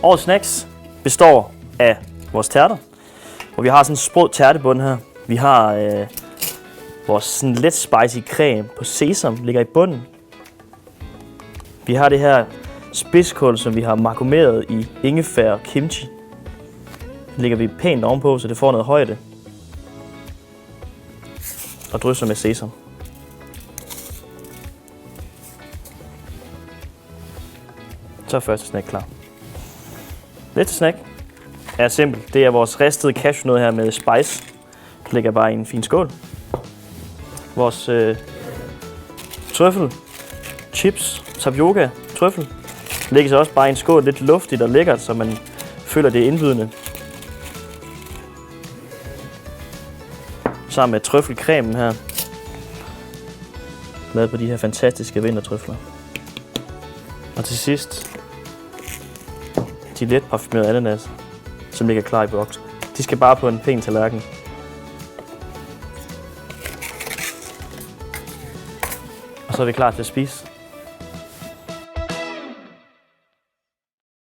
Årets snacks består af vores tærter, hvor vi har sådan en sprød tærtebund her. Vi har vores sådan let spicy creme på sesam, ligger i bunden. Vi har det her spidskål, som vi har makumeret i ingefær og kimchi. Det lægger vi pænt ovenpå, så det får noget højde. Og drysser med sesam. Så er første snack klar. Næste snack er simpelt. Det er vores ristede cashewnød her med spice. Det lægger bare i en fin skål. Vores trøffel, chips, tapioca, trøffel. Lægger så også bare i en skål, lidt luftigt og lækkert, så man føler det er indbydende. Sammen med trøffelcremen her. Lavet på de her fantastiske vintertrøfler. Og til sidst de let parfumerede ananas, som ligger klar i boksen. De skal bare på en pæn tallerken. Og så er vi klar til at spise.